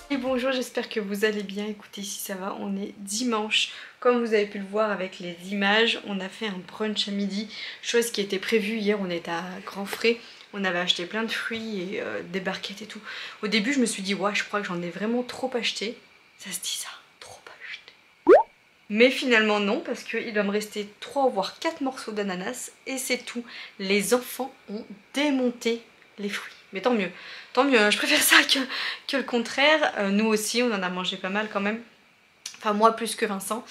Et bonjour, j'espère que vous allez bien. Écoutez, ici ça va, on est dimanche. Comme vous avez pu le voir avec les images, on a fait un brunch à midi, chose qui était prévue hier. On était à grands frais, on avait acheté plein de fruits et des barquettes et tout. Au début je me suis dit, ouais, je crois que j'en ai vraiment trop acheté. Ça se dit ça, trop acheté. Mais finalement non, parce qu'il doit me rester 3 voire 4 morceaux d'ananas et c'est tout. Les enfants ont démonté les fruits. Mais tant mieux, hein, je préfère ça que le contraire. Nous aussi, on en a mangé pas mal quand même. Enfin, moi plus que Vincent.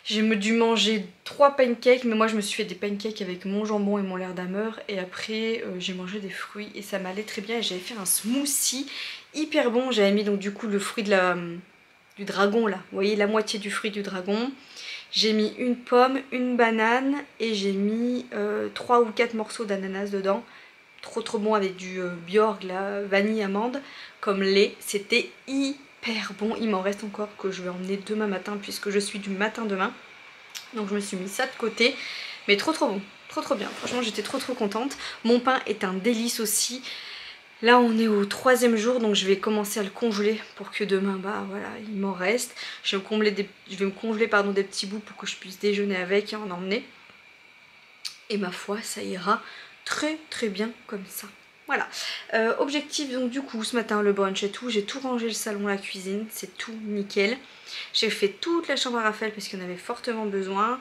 J'ai dû manger 3 pancakes, mais moi je me suis fait des pancakes avec mon jambon et mon lard d'ameur. Et après, j'ai mangé des fruits et ça m'allait très bien. Et j'avais fait un smoothie hyper bon. J'avais mis donc du coup le fruit du dragon là. Vous voyez, la moitié du fruit du dragon. J'ai mis une pomme, une banane et j'ai mis 3 ou 4 morceaux d'ananas dedans. Trop bon avec du Bjorg, là, vanille amande comme lait. C'était hyper bon. Il m'en reste encore que je vais emmener demain matin puisque je suis du matin demain. Donc je me suis mis ça de côté. Mais trop bon, trop bien. Franchement j'étais trop contente. Mon pain est un délice aussi. Là on est au 3e jour, donc je vais commencer à le congeler pour que demain, bah voilà, il m'en reste. Je vais me congeler des petits bouts pour que je puisse déjeuner avec et en emmener. Et ma foi, ça ira très bien comme ça. Voilà, objectif donc du coup ce matin le brunch et tout, j'ai tout rangé, le salon, la cuisine, c'est tout nickel. J'ai fait toute la chambre à Raphaël parce qu'il en avait fortement besoin.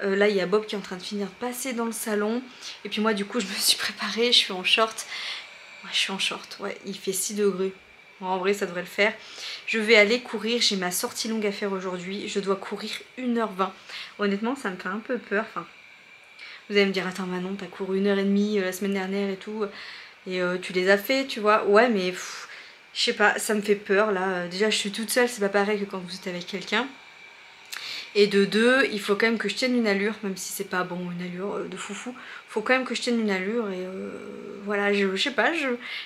Là il y a Bob qui est en train de finir de passer dans le salon. Et puis moi du coup je me suis préparée, je suis en short. Ouais, je suis en short, ouais, il fait 6 degrés. Bon, en vrai ça devrait le faire. Je vais aller courir, j'ai ma sortie longue à faire aujourd'hui. Je dois courir 1h20. Honnêtement ça me fait un peu peur, enfin... Vous allez me dire, attends Manon, t'as couru 1h30 la semaine dernière et tout, et tu les as fait, tu vois. Ouais, mais je sais pas, ça me fait peur là. Déjà, je suis toute seule, c'est pas pareil que quand vous êtes avec quelqu'un. Et de deux, il faut quand même que je tienne une allure, même si c'est pas bon, une allure de foufou. Faut quand même que je tienne une allure et voilà, je sais pas,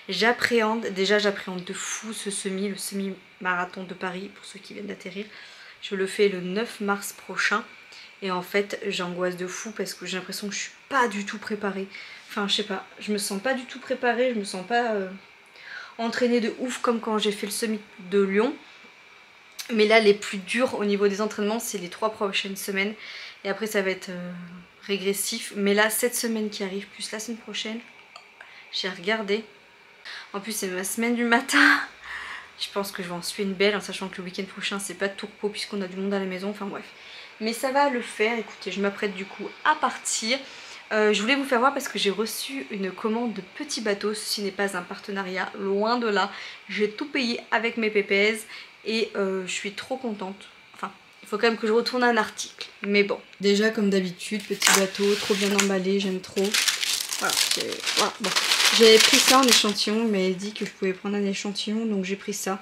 j'appréhende. Déjà, j'appréhende de fou le semi-marathon de Paris, pour ceux qui viennent d'atterrir. Je le fais le 9 mars prochain. Et en fait j'angoisse de fou parce que j'ai l'impression que je suis pas du tout préparée. Enfin je sais pas, je me sens pas du tout préparée, je me sens pas entraînée de ouf comme quand j'ai fait le semi de Lyon. Mais là les plus durs au niveau des entraînements c'est les 3 prochaines semaines. Et après ça va être régressif. Mais là cette semaine qui arrive plus la semaine prochaine, j'ai regardé. En plus c'est ma semaine du matin. Je pense que je vais en suer une belle en sachant que le week-end prochain c'est pas de tout repos puisqu'on a du monde à la maison, enfin bref. Mais ça va le faire, écoutez, je m'apprête du coup à partir. Je voulais vous faire voir parce que j'ai reçu une commande de petits bateaux. Ceci n'est pas un partenariat, loin de là. J'ai tout payé avec mes pépèzes et je suis trop contente. Enfin, il faut quand même que je retourne un article, mais bon. Déjà comme d'habitude, petit bateau, trop bien emballé, j'aime trop. Voilà, bon. J'avais pris ça en échantillon, il m'avait dit que je pouvais prendre un échantillon, donc j'ai pris ça.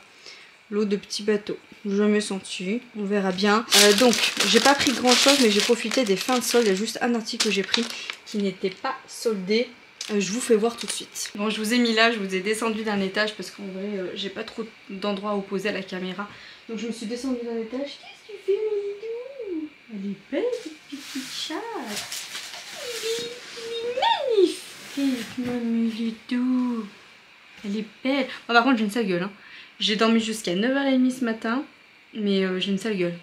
L'eau de petit bateau, je me sens dessus, on verra bien. Donc j'ai pas pris grand chose mais j'ai profité des fins de solde. Il y a juste un article que j'ai pris qui n'était pas soldé. Je vous fais voir tout de suite. Bon, je vous ai mis là, je vous ai descendu d'un étage parce qu'en vrai j'ai pas trop d'endroits à opposer à la caméra. Donc je me suis descendue d'un étage. Qu'est-ce que tu fais mon doudou? Elle est belle cette petite chatte. Elle est magnifique mon doudou. Elle est belle. Bon, par contre j'ai une sale gueule hein. J'ai dormi jusqu'à 9h30 ce matin, mais j'ai une sale gueule.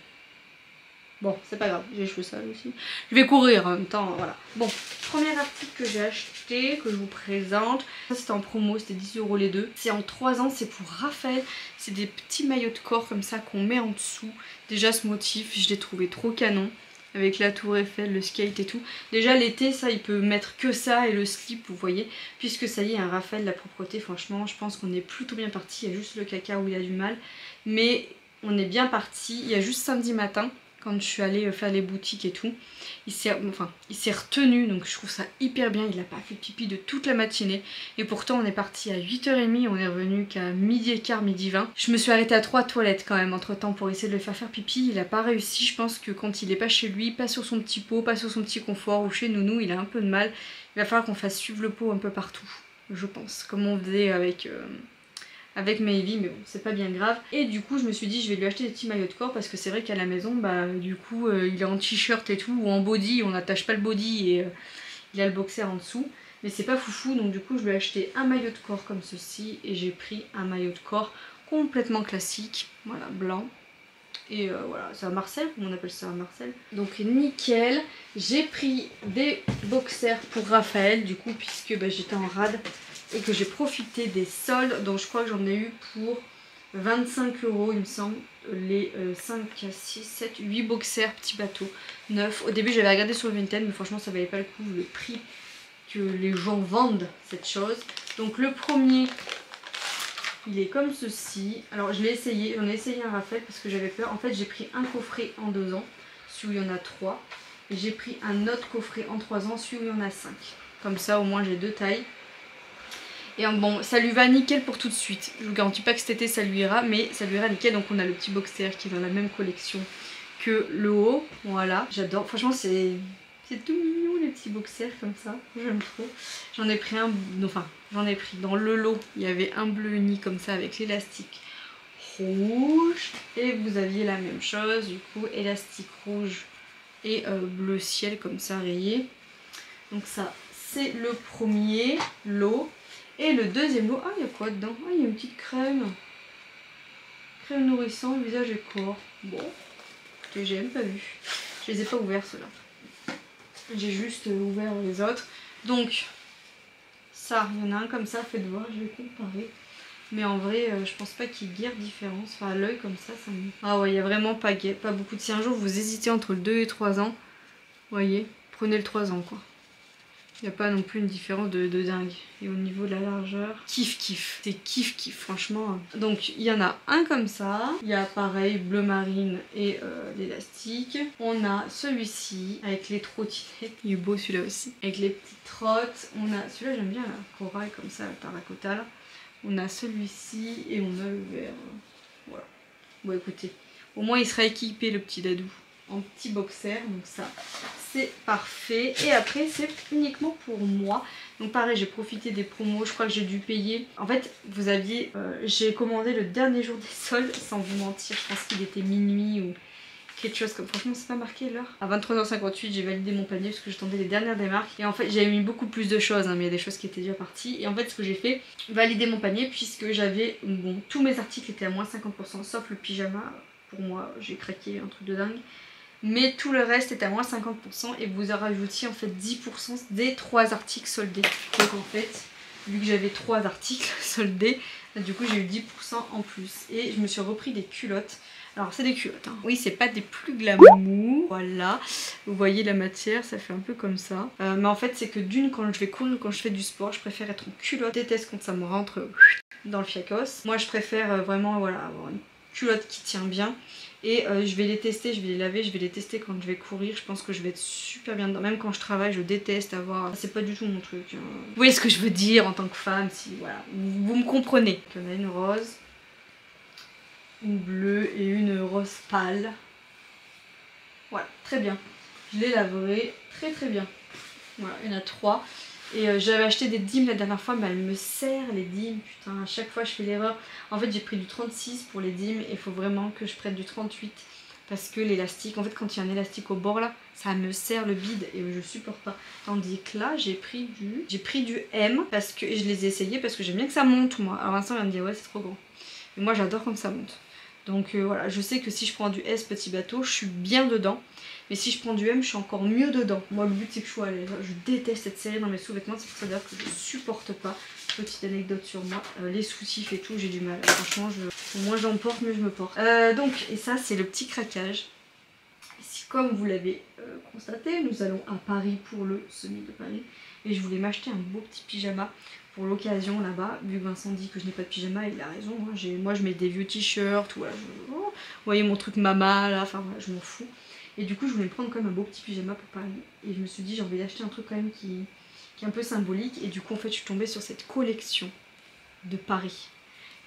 Bon, c'est pas grave, j'ai les cheveux sales aussi. Je vais courir en même temps, voilà. Bon, premier article que j'ai acheté, que je vous présente. Ça c'était en promo, c'était 10 € les deux. C'est en 3 ans, c'est pour Raphaël. C'est des petits maillots de corps comme ça qu'on met en dessous. Déjà ce motif, je l'ai trouvé trop canon. avec la tour Eiffel, le skate et tout. Déjà l'été ça il peut mettre que ça et le slip vous voyez, puisque ça y est un Raphaël, la propreté franchement je pense qu'on est plutôt bien parti. Il y a juste le caca où il a du mal, mais on est bien parti. Il y a juste samedi matin quand je suis allée faire les boutiques et tout, il s'est retenu, donc je trouve ça hyper bien. Il n'a pas fait pipi de toute la matinée et pourtant on est parti à 8h30, on est revenu qu'à midi et quart, midi 20. Je me suis arrêtée à 3 toilettes quand même entre temps pour essayer de le faire pipi. Il n'a pas réussi. Je pense que quand il n'est pas chez lui, pas sur son petit pot, pas sur son petit confort ou chez Nounou, il a un peu de mal. Il va falloir qu'on fasse suivre le pot un peu partout, je pense, comme on faisait avec Maybe, mais bon c'est pas bien grave. Et du coup je me suis dit je vais lui acheter des petits maillots de corps parce que c'est vrai qu'à la maison bah du coup il est en t-shirt et tout ou en body, on n'attache pas le body et il a le boxer en dessous, mais c'est pas foufou. Donc du coup je lui ai acheté un maillot de corps comme ceci et j'ai pris un maillot de corps complètement classique, voilà, blanc. Et voilà, c'est à Marcel, on appelle ça à Marcel. Donc nickel, j'ai pris des boxers pour Raphaël du coup puisque bah, j'étais en rade et que j'ai profité des soldes. Donc je crois que j'en ai eu pour 25 € il me semble, les 5, 6, 7, 8 boxers petit bateau neufs. Au début j'avais regardé sur Vinted mais franchement ça valait pas le coup le prix que les gens vendent cette chose. Donc le premier il est comme ceci. Alors je l'ai essayé, j'en ai essayé un Raphaël parce que j'avais peur. En fait j'ai pris un coffret en 2 ans, celui où il y en a 3. Et j'ai pris un autre coffret en 3 ans, celui où il y en a 5. Comme ça au moins j'ai 2 tailles. Et bon, ça lui va nickel pour tout de suite. Je vous garantis pas que cet été ça lui ira, mais ça lui ira nickel. Donc on a le petit boxer qui est dans la même collection que le haut. Voilà, j'adore. Franchement c'est tout mignon les petits boxers comme ça. J'aime trop. J'en ai pris un, enfin j'en ai pris dans le lot. Il y avait un bleu uni comme ça avec l'élastique rouge. Et vous aviez la même chose du coup, élastique rouge et bleu ciel comme ça rayé. Donc ça c'est le premier lot. Et le deuxième lot, ah il y a quoi dedans? Ah il y a une petite crème. Crème nourrissant, visage et corps. Bon, que j'ai même pas vu. Je les ai pas ouverts ceux-là. J'ai juste ouvert les autres. Donc, ça, il y en a un comme ça, faites voir, je vais comparer. Mais en vrai, je pense pas qu'il y ait guère différence. Enfin, à l'œil comme ça me... Ah ouais, il y a vraiment pas beaucoup de... Si un jour vous hésitez entre le 2 et 3 ans, voyez, prenez le 3 ans quoi. Il n'y a pas non plus une différence de dingue. Et au niveau de la largeur, kiff. C'est kiff franchement. Donc il y en a un comme ça. Il y a pareil bleu marine et l'élastique. On a celui-ci avec les trottinettes. Il est beau celui-là aussi. Avec les petites trottes. On a celui-là j'aime bien la corail comme ça, la terracotta là. On a celui-ci et on a le vert. Voilà. Bon écoutez, au moins il sera équipé le petit dadou en petit boxer, donc ça c'est parfait. Et après c'est uniquement pour moi, donc pareil j'ai profité des promos. Je crois que j'ai dû payer, en fait vous aviez j'ai commandé le dernier jour des soldes, sans vous mentir je pense qu'il était minuit ou quelque chose comme, franchement c'est pas marqué l'heure. À 23h58 j'ai validé mon panier parce que j'attendais les dernières démarques. Et en fait j'avais mis beaucoup plus de choses hein, mais il y a des choses qui étaient déjà parties. Et en fait ce que j'ai fait, valider mon panier puisque j'avais, bon tous mes articles étaient à moins 50% sauf le pyjama. Pour moi j'ai craqué, un truc de dingue. Mais tout le reste est à moins 50% et vous rajoutiez en fait 10% des 3 articles soldés. Donc en fait, vu que j'avais 3 articles soldés, du coup j'ai eu 10% en plus. Et je me suis repris des culottes. Alors c'est des culottes, hein. Oui c'est pas des plus glamour, voilà. Vous voyez la matière, ça fait un peu comme ça. Mais en fait c'est que d'une quand je vais courir, quand je fais du sport, je préfère être en culotte. Je déteste quand ça me rentre dans le fiacos. Moi je préfère vraiment voilà, avoir une culotte qui tient bien. Et je vais les tester, je vais les laver, je vais les tester quand je vais courir. Je pense que je vais être super bien dedans. Même quand je travaille, je déteste avoir... C'est pas du tout mon truc. Hein. Vous voyez ce que je veux dire en tant que femme, si voilà, vous me comprenez. Donc, on a une rose, une bleue et une rose pâle. Voilà, très bien. Je les laverai très bien. Voilà, il y en a 3. Et j'avais acheté des dîmes la dernière fois, mais elles me serrent les dîmes, putain, à chaque fois je fais l'erreur. En fait j'ai pris du 36 pour les dîmes et il faut vraiment que je prenne du 38 parce que l'élastique, en fait quand il y a un élastique au bord là, ça me serre le bide et je supporte pas. Tandis que là j'ai pris du M parce que et je les ai essayés parce que j'aime bien que ça monte moi. Alors Vincent va me dire ouais c'est trop grand. Mais moi j'adore quand ça monte. Donc voilà, je sais que si je prends du S petit bateau, je suis bien dedans. Mais si je prends du M, je suis encore mieux dedans. Moi, le but, c'est que je sois à l'aise. Je déteste être serrée dans mes sous-vêtements. C'est pour ça d'ailleurs que je supporte pas. Petite anecdote sur moi. Les soutifs et tout, j'ai du mal. Franchement, moins j'en porte, mieux je me porte. Donc, et ça, c'est le petit craquage. Ici, comme vous l'avez constaté, nous allons à Paris pour le semi de Paris. Et je voulais m'acheter un beau petit pyjama pour l'occasion là-bas. Vu que Vincent dit que je n'ai pas de pyjama, il a raison. Hein. Moi je mets des vieux t-shirts, voilà, vous voyez mon truc mama là, enfin voilà, je m'en fous. Et du coup je voulais me prendre quand même un beau petit pyjama pour Paris. Et je me suis dit j'ai envie d'acheter un truc quand même qui est un peu symbolique. Et du coup en fait je suis tombée sur cette collection de Paris.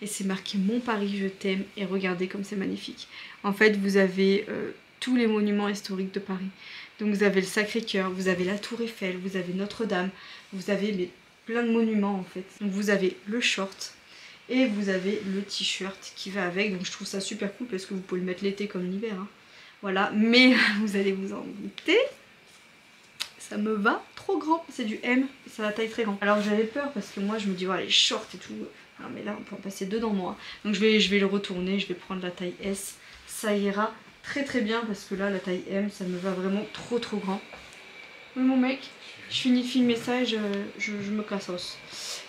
Et c'est marqué Mon Paris je t'aime, et regardez comme c'est magnifique. En fait vous avez tous les monuments historiques de Paris. Donc vous avez le Sacré-Cœur, vous avez la Tour Eiffel, vous avez Notre-Dame, vous avez plein de monuments en fait. Donc vous avez le short et vous avez le t-shirt qui va avec. Donc je trouve ça super cool parce que vous pouvez le mettre l'été comme l'hiver. Hein. Voilà, mais vous allez vous en douter, ça me va trop grand. C'est du M, c'est la taille très grande. Alors j'avais peur parce que moi je me dis voilà les shorts et tout. Non mais là on peut en passer deux dans moi. Donc je vais le retourner, je vais prendre la taille S. Ça ira très bien parce que là la taille M ça me va vraiment trop grand. Oui mon mec, je finis de filmer ça et je me cassos.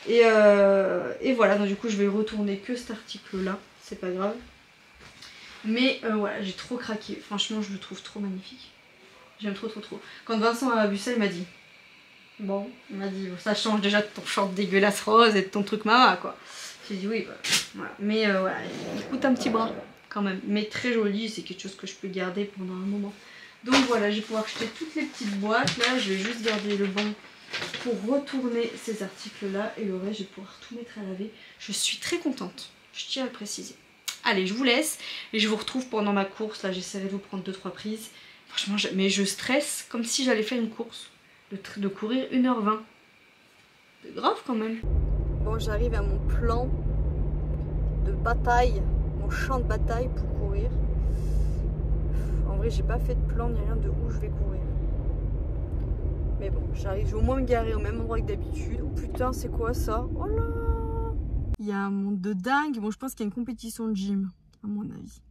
Et voilà, donc du coup je vais retourner que cet article là, c'est pas grave. Mais voilà, j'ai trop craqué, franchement je le trouve trop magnifique. J'aime trop. Quand Vincent a vu ça il m'a dit, bon, il m'a dit ça change déjà de ton short dégueulasse rose et de ton truc mama quoi. J'ai dit oui, bah, voilà. Mais voilà, il coûte un petit bras quand même, mais très joli, c'est quelque chose que je peux garder pendant un moment. Donc voilà, je vais pouvoir acheter toutes les petites boîtes, là je vais juste garder le bon pour retourner ces articles là, et le reste je vais pouvoir tout mettre à laver. Je suis très contente, je tiens à le préciser. Allez, je vous laisse et je vous retrouve pendant ma course, là j'essaierai de vous prendre 2-3 prises. Franchement, mais je stresse comme si j'allais faire une course, de courir 1h20. C'est grave quand même. Bon, j'arrive à mon plan de bataille, mon champ de bataille pour courir. En vrai j'ai pas fait de plan ni rien de où je vais courir. Mais bon j'arrive, je vais au moins me garer au même endroit que d'habitude. Oh putain c'est quoi ça? Oh là! Il y a un monde de dingue. Bon je pense qu'il y a une compétition de gym à mon avis.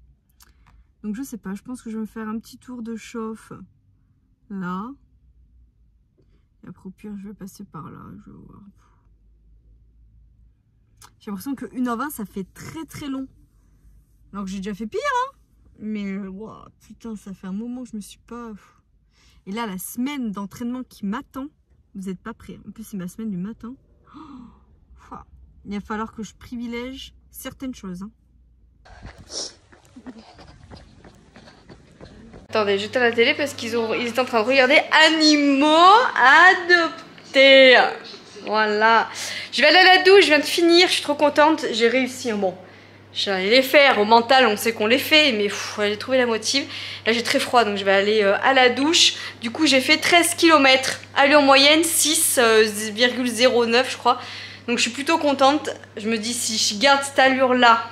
Donc je sais pas, je pense que je vais me faire un petit tour de chauffe là. Et après au pire je vais passer par là, je vais voir. J'ai l'impression que 1h20 ça fait très long. Alors que j'ai déjà fait pire hein. Mais wow, putain ça fait un moment que je me suis pas... Et là la semaine d'entraînement qui m'attend, vous n'êtes pas prêts. En plus c'est ma semaine du matin. Oh, il va falloir que je privilège certaines choses. Hein. Attendez, j'éteins la télé parce qu'ils étaient en train de regarder Animaux adoptés. Voilà. Je vais aller à la douche, je viens de finir, je suis trop contente, j'ai réussi. Bon. J'allais les faire, au mental on sait qu'on les fait, mais j'ai trouvé la motive. Là j'ai très froid donc je vais aller à la douche. Du coup j'ai fait 13 km, allure moyenne 6,09 je crois. Donc je suis plutôt contente. Je me dis si je garde cette allure là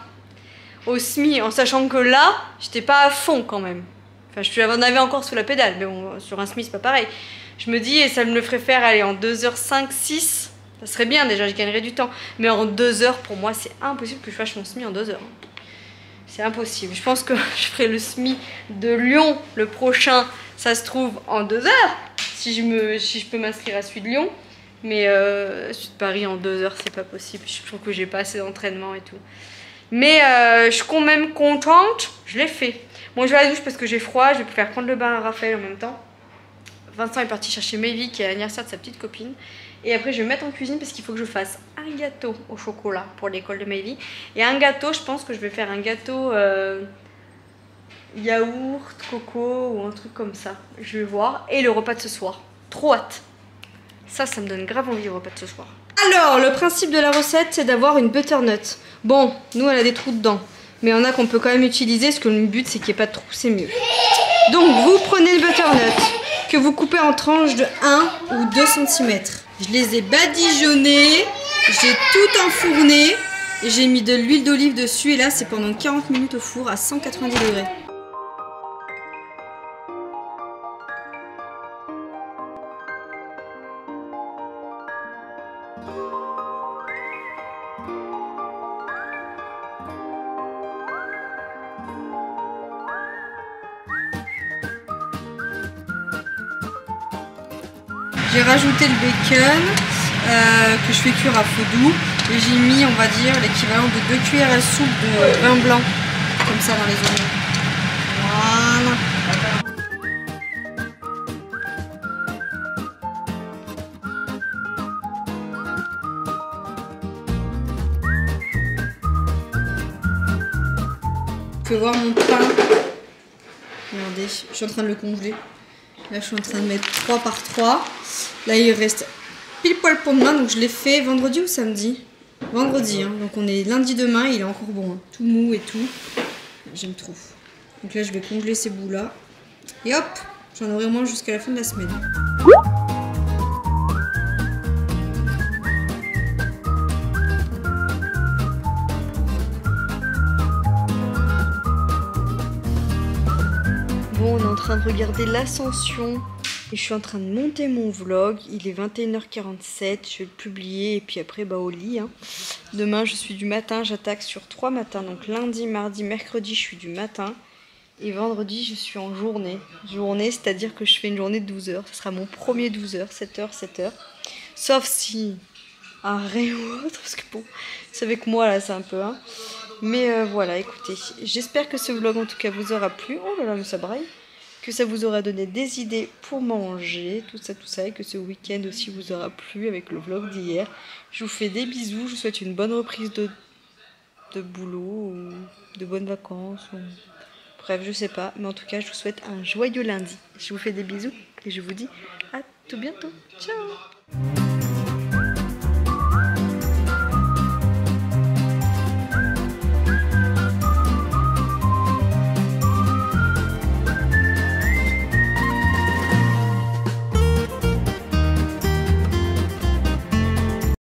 au SMI, en sachant que là j'étais pas à fond quand même. Enfin je en avais encore sous la pédale, mais bon sur un SMI c'est pas pareil. Je me dis et ça me le ferait faire aller en 2h05, 6. Ça serait bien déjà, je gagnerais du temps. Mais en 2 heures, pour moi, c'est impossible que je fasse mon SMI en 2 heures. C'est impossible. Je pense que je ferai le SMI de Lyon le prochain, ça se trouve, en 2 heures. Si je peux m'inscrire à celui de Lyon. Mais celui de Paris en 2 heures, c'est pas possible. Je trouve que j'ai pas assez d'entraînement et tout. Mais je suis quand même contente. Je l'ai fait. Bon, je vais à la douche parce que j'ai froid. Je vais faire prendre le bain à Raphaël en même temps. Vincent est parti chercher Maevie qui est l'anniversaire de sa petite copine. Et après je vais me mettre en cuisine parce qu'il faut que je fasse un gâteau au chocolat pour l'école de Maevie. Et un gâteau, je pense que je vais faire un gâteau yaourt, coco ou un truc comme ça. Je vais voir. Et le repas de ce soir. Trop hâte. Ça me donne grave envie le repas de ce soir. Alors, le principe de la recette, c'est d'avoir une butternut. Bon, nous elle a des trous dedans. Mais il y en a qu'on peut quand même utiliser parce que le but c'est qu'il n'y ait pas de trous, c'est mieux. Donc vous prenez le butternut que vous coupez en tranches de 1 ou 2 cm. Je les ai badigeonnés, j'ai tout enfourné, j'ai mis de l'huile d'olive dessus et là c'est pendant 40 minutes au four à 190 degrés. J'ai rajouté le bacon que je fais cuire à feu doux et j'ai mis on va dire l'équivalent de 2 cuillères à soupe de vin blanc comme ça dans les oignons. Voilà. pouvez voir mon pain. Regardez, je suis en train de le congeler. Là, je suis en train de mettre 3 par 3. Là, il reste pile poil pour demain. Donc, je l'ai fait vendredi ou samedi? Vendredi. Hein. Donc, on est lundi demain. Il est encore bon. Hein. Tout mou et tout. J'aime trop. Donc là, je vais congeler ces bouts-là. Et hop, j'en aurai au moins jusqu'à la fin de la semaine. Bon, on est en train de regarder l'ascension et je suis en train de monter mon vlog. Il est 21h47, je vais le publier et puis après au lit. Hein. Demain, je suis du matin, j'attaque sur 3 matins. Donc lundi, mardi, mercredi, je suis du matin. Et vendredi, je suis en journée. Journée, c'est-à-dire que je fais une journée de 12 heures. Ce sera mon premier 12 heures, 7h, 7h. Sauf si arrêt ou autre, parce que bon, vous savez que moi là, c'est un peu... Hein. Mais voilà, écoutez, j'espère que ce vlog en tout cas vous aura plu. Oh là là, mais ça braille. Que ça vous aura donné des idées pour manger, tout ça, et que ce week-end aussi vous aura plu avec le vlog d'hier. Je vous fais des bisous, je vous souhaite une bonne reprise de boulot, ou de bonnes vacances, ou... bref, je sais pas, mais en tout cas, je vous souhaite un joyeux lundi. Je vous fais des bisous et je vous dis à tout bientôt. Ciao!